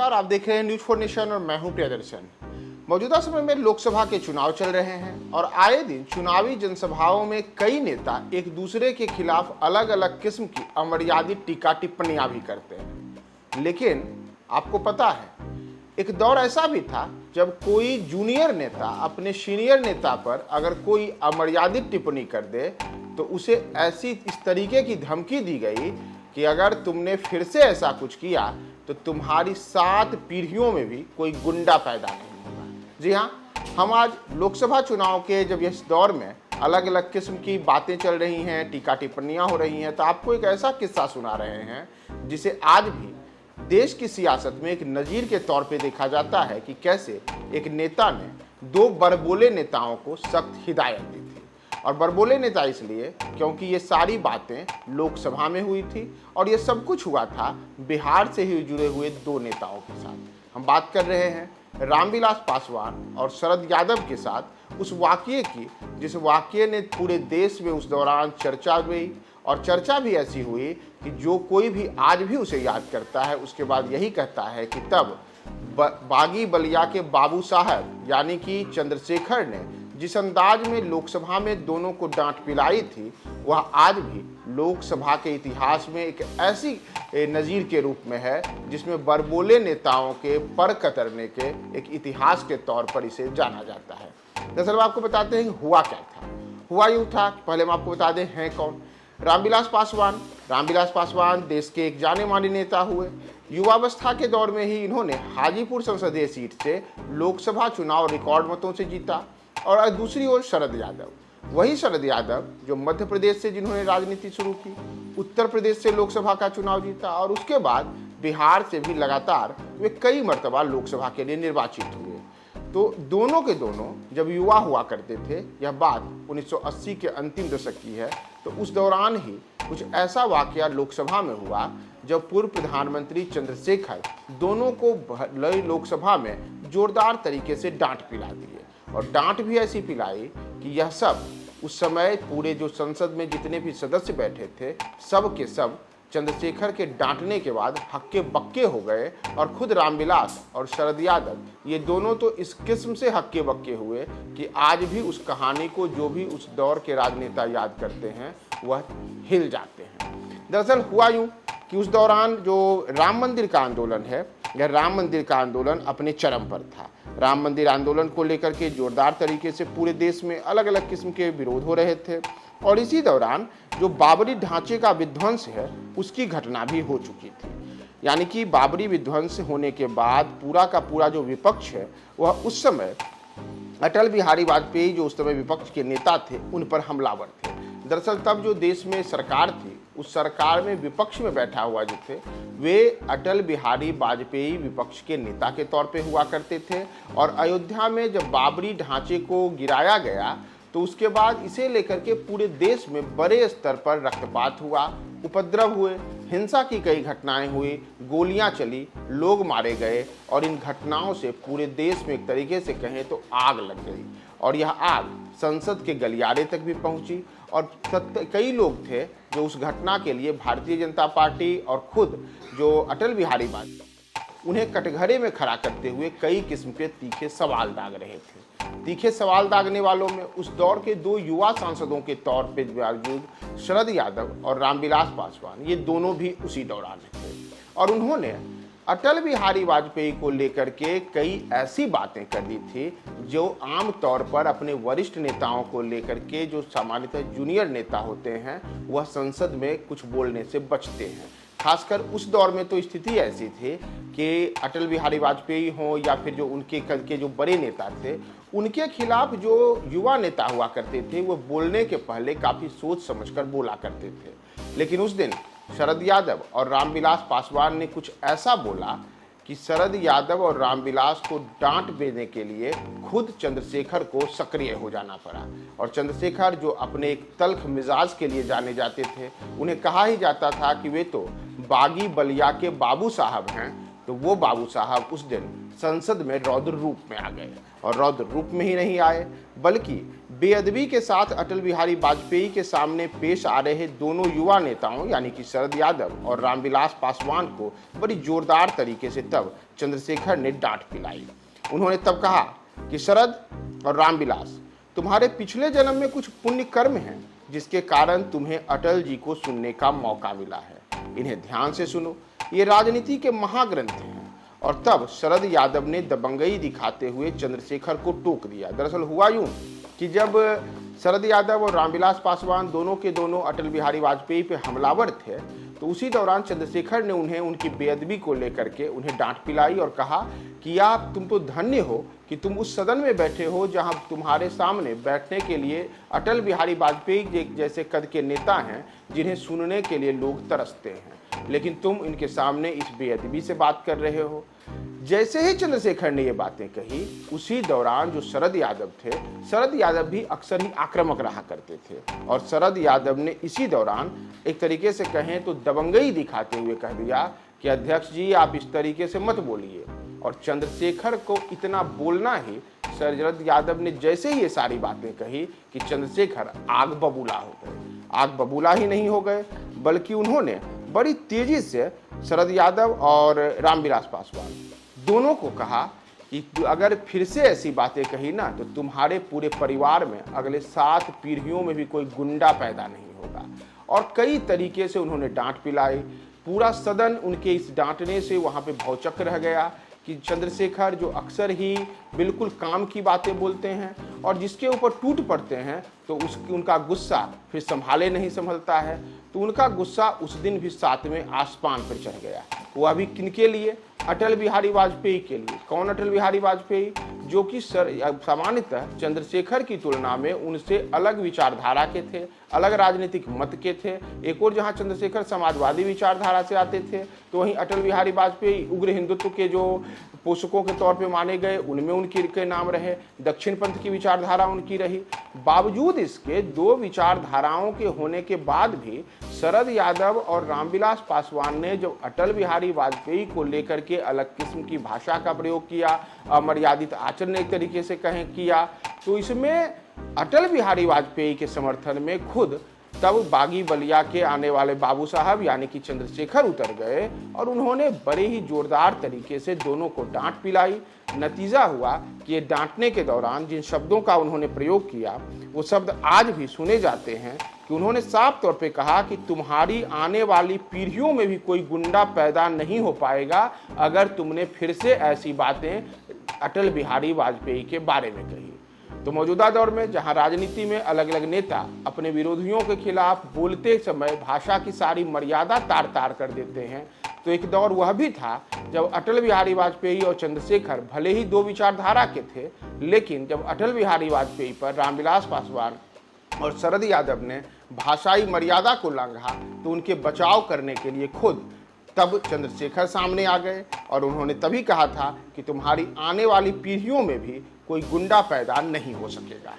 नमस्कार, आप देख रहे हैं न्यूज फॉर नेशन और मैं हूं प्रियदर्शन। मौजूदा समय में लोकसभा के चुनाव चल रहे हैं और आए दिन चुनावी जनसभाओं में कई नेता एक दूसरे के खिलाफ अलग अलग किस्म की अमर्यादित टीका टिप्पणियां भी करते हैं। लेकिन आपको पता है, एक दौर ऐसा भी था जब कोई जूनियर नेता अपने सीनियर नेता पर अगर कोई अमर्यादित टिप्पणी कर दे तो उसे इस तरीके की धमकी दी गई कि अगर तुमने फिर से ऐसा कुछ किया तो तुम्हारी 7 पीढ़ियों में भी कोई गुंडा पैदा नहीं होगा। जी हाँ, हम आज लोकसभा चुनाव के जब इस दौर में अलग अलग किस्म की बातें चल रही हैं, टीका टिप्पणियां हो रही हैं, तो आपको एक ऐसा किस्सा सुना रहे हैं जिसे आज भी देश की सियासत में एक नजीर के तौर पे देखा जाता है कि कैसे एक नेता ने 2 बड़बोले नेताओं को सख्त हिदायत दी थी। और बड़बोले नेता इसलिए क्योंकि ये सारी बातें लोकसभा में हुई थी और ये सब कुछ हुआ था बिहार से ही जुड़े हुए 2 नेताओं के साथ। हम बात कर रहे हैं रामविलास पासवान और शरद यादव के साथ उस वाकये की, जिस वाकये ने पूरे देश में उस दौरान चर्चा हुई और चर्चा भी ऐसी हुई कि जो कोई भी आज भी उसे याद करता है उसके बाद यही कहता है कि तब बागी बलिया के बाबू साहब यानी कि चंद्रशेखर ने जिस अंदाज में लोकसभा में दोनों को डांट पिलाई थी, वह आज भी लोकसभा के इतिहास में एक ऐसी नज़ीर के रूप में है जिसमें बड़बोले नेताओं के पर कतरने के एक इतिहास के तौर पर इसे जाना जाता है। दरअसल आपको बताते हैं कि हुआ क्या था। हुआ यूँ था, पहले हम आपको बता दें हैं कौन। रामविलास पासवान देश के एक जाने माने नेता हुए। युवावस्था के दौर में ही इन्होंने हाजीपुर संसदीय सीट से लोकसभा चुनाव रिकॉर्ड मतों से जीता। और दूसरी ओर शरद यादव, वही शरद यादव जो मध्य प्रदेश से जिन्होंने राजनीति शुरू की, उत्तर प्रदेश से लोकसभा का चुनाव जीता और उसके बाद बिहार से भी लगातार वे कई मर्तबा लोकसभा के लिए निर्वाचित हुए। तो दोनों के दोनों जब युवा हुआ करते थे, यह बात 1980 के अंतिम दशक की है, तो उस दौरान ही कुछ ऐसा वाकया लोकसभा में हुआ जब पूर्व प्रधानमंत्री चंद्रशेखर दोनों को लोकसभा में जोरदार तरीके से डांट पिला दिए। और डांट भी ऐसी पिलाई कि यह सब उस समय पूरे जो संसद में जितने भी सदस्य बैठे थे, सब के सब चंद्रशेखर के डांटने के बाद हक्के बक्के हो गए। और खुद रामविलास और शरद यादव ये दोनों तो इस किस्म से हक्के बक्के हुए कि आज भी उस कहानी को जो भी उस दौर के राजनेता याद करते हैं वह हिल जाते हैं। दरअसल हुआ यूँ कि उस दौरान जो राम मंदिर का आंदोलन है, यह राम मंदिर का आंदोलन अपने चरम पर था। राम मंदिर आंदोलन को लेकर के जोरदार तरीके से पूरे देश में अलग अलग किस्म के विरोध हो रहे थे और इसी दौरान जो बाबरी ढांचे का विध्वंस है उसकी घटना भी हो चुकी थी। यानी कि बाबरी विध्वंस होने के बाद पूरा का पूरा जो विपक्ष है वह उस समय अटल बिहारी वाजपेयी जो उस समय विपक्ष के नेता थे उन पर हमलावर थे। दरअसल तब जो देश में सरकार थी, उस सरकार में विपक्ष में बैठा हुआ जो थे वे अटल बिहारी वाजपेयी विपक्ष के नेता के तौर पे हुआ करते थे। और अयोध्या में जब बाबरी ढांचे को गिराया गया तो उसके बाद इसे लेकर के पूरे देश में बड़े स्तर पर रक्तपात हुआ, उपद्रव हुए, हिंसा की कई घटनाएं हुई, गोलियां चली, लोग मारे गए और इन घटनाओं से पूरे देश में एक तरीके से कहें तो आग लग गई। और यह आग संसद के गलियारे तक भी पहुंची और कई लोग थे जो उस घटना के लिए भारतीय जनता पार्टी और खुद जो अटल बिहारी वाजपेयी उन्हें कटघरे में खड़ा करते हुए कई किस्म के तीखे सवाल दाग रहे थे। तीखे सवाल दागने वालों में उस दौर के 2 युवा सांसदों के तौर पे मौजूद शरद यादव और रामविलास पासवान, ये दोनों भी उसी दौरान थे। और उन्होंने अटल बिहारी वाजपेयी को लेकर के कई ऐसी बातें कर दी थी जो आम तौर पर अपने वरिष्ठ नेताओं को लेकर के, जो सामान्यतः जूनियर नेता होते हैं, वह संसद में कुछ बोलने से बचते हैं। खासकर उस दौर में तो स्थिति ऐसी थी कि अटल बिहारी वाजपेयी हों या फिर जो उनके कल के जो बड़े नेता थे, उनके खिलाफ जो युवा नेता हुआ करते थे वो बोलने के पहले काफ़ी सोच समझकर बोला करते थे। लेकिन उस दिन शरद यादव और रामविलास पासवान ने कुछ ऐसा बोला कि शरद यादव और रामविलास को डांट देने के लिए खुद चंद्रशेखर को सक्रिय हो जाना पड़ा। और चंद्रशेखर जो अपने एक तल्ख मिजाज के लिए जाने जाते थे, उन्हें कहा ही जाता था कि वे तो बागी बलिया के बाबू साहब हैं। तो वो बाबू साहब उस दिन संसद में रौद्र रूप में आ गए। और रौद्र रूप में ही नहीं आए, बल्कि बेअदबी के साथ अटल बिहारी वाजपेयी के सामने पेश आ रहे दोनों युवा नेताओं यानी कि शरद यादव और रामविलास पासवान को बड़ी जोरदार तरीके से तब चंद्रशेखर ने डांट पिलाई। उन्होंने तब कहा कि शरद और रामविलास, तुम्हारे पिछले जन्म में कुछ पुण्य कर्म हैं जिसके कारण तुम्हें अटल जी को सुनने का मौका मिला है। इन्हें ध्यान से सुनो, ये राजनीति के महाग्रंथ हैं। और तब शरद यादव ने दबंगई दिखाते हुए चंद्रशेखर को टोक दिया। दरअसल हुआ यूं कि जब शरद यादव और रामविलास पासवान दोनों के दोनों अटल बिहारी वाजपेयी पे हमलावर थे, तो उसी दौरान चंद्रशेखर ने उन्हें उनकी बेअदबी को लेकर के उन्हें डांट पिलाई और कहा कि तुम तो धन्य हो कि तुम उस सदन में बैठे हो जहां तुम्हारे सामने बैठने के लिए अटल बिहारी वाजपेयी जैसे कद के नेता हैं जिन्हें सुनने के लिए लोग तरसते हैं, लेकिन तुम इनके सामने इस बेअदबी से बात कर रहे हो। जैसे ही चंद्रशेखर ने ये बातें कही, उसी दौरान जो शरद यादव थे, शरद यादव भी अक्सर ही आक्रामक रहा करते थे और शरद यादव ने इसी दौरान एक तरीके से कहें तो दबंगई दिखाते हुए कह दिया कि अध्यक्ष जी आप इस तरीके से मत बोलिए। और चंद्रशेखर को इतना बोलना ही, शरद यादव ने जैसे ही ये सारी बातें कही कि चंद्रशेखर आग बबूला हो गए। आग बबूला ही नहीं हो गए, बल्कि उन्होंने बड़ी तेजी से शरद यादव और रामविलास पासवान दोनों को कहा कि अगर फिर से ऐसी बातें कही ना तो तुम्हारे पूरे परिवार में अगले 7 पीढ़ियों में भी कोई गुंडा पैदा नहीं होगा। और कई तरीके से उन्होंने डांट पिलाई। पूरा सदन उनके इस डांटने से वहाँ पे भौचक्क रह गया कि चंद्रशेखर जो अक्सर ही बिल्कुल काम की बातें बोलते हैं और जिसके ऊपर टूट पड़ते हैं तो उनका गुस्सा फिर संभाले नहीं संभलता है, तो उनका गुस्सा उस दिन भी 7वें आसमान पर चढ़ गया। वो अभी किनके लिए? अटल बिहारी वाजपेयी के लिए। कौन अटल बिहारी वाजपेयी? जो कि सामान्यतः चंद्रशेखर की तुलना में उनसे अलग विचारधारा के थे, अलग राजनीतिक मत के थे। एक और जहां चंद्रशेखर समाजवादी विचारधारा से आते थे, तो वहीं अटल बिहारी वाजपेयी उग्र हिंदुत्व के जो पोषकों के तौर पे माने गए, उनमें उनके नाम रहे। दक्षिण पंथ की विचारधारा उनकी रही। बावजूद इसके दो विचारधाराओं के होने के बाद भी शरद यादव और रामविलास पासवान ने जब अटल बिहारी वाजपेयी को लेकर के अलग किस्म की भाषा का प्रयोग किया, अमर्यादित आचरण एक तरीके से किया, तो इसमें अटल बिहारी वाजपेयी के समर्थन में खुद तब बागी बलिया के आने वाले बाबू साहब यानी कि चंद्रशेखर उतर गए और उन्होंने बड़े ही जोरदार तरीके से दोनों को डांट पिलाई। नतीजा हुआ कि ये डांटने के दौरान जिन शब्दों का उन्होंने प्रयोग किया वो शब्द आज भी सुने जाते हैं कि उन्होंने साफ तौर पे कहा कि तुम्हारी आने वाली पीढ़ियों में भी कोई गुंडा पैदा नहीं हो पाएगा अगर तुमने फिर से ऐसी बातें अटल बिहारी वाजपेयी के बारे में कही। तो मौजूदा दौर में जहां राजनीति में अलग अलग नेता अपने विरोधियों के खिलाफ बोलते समय भाषा की सारी मर्यादा तार तार कर देते हैं, तो एक दौर वह भी था जब अटल बिहारी वाजपेयी और चंद्रशेखर भले ही दो विचारधारा के थे, लेकिन जब अटल बिहारी वाजपेयी पर रामविलास पासवान और शरद यादव ने भाषाई मर्यादा को लांघा तो उनके बचाव करने के लिए खुद तब चंद्रशेखर सामने आ गए और उन्होंने तभी कहा था कि तुम्हारी आने वाली पीढ़ियों में भी कोई गुंडा पैदा नहीं हो सकेगा।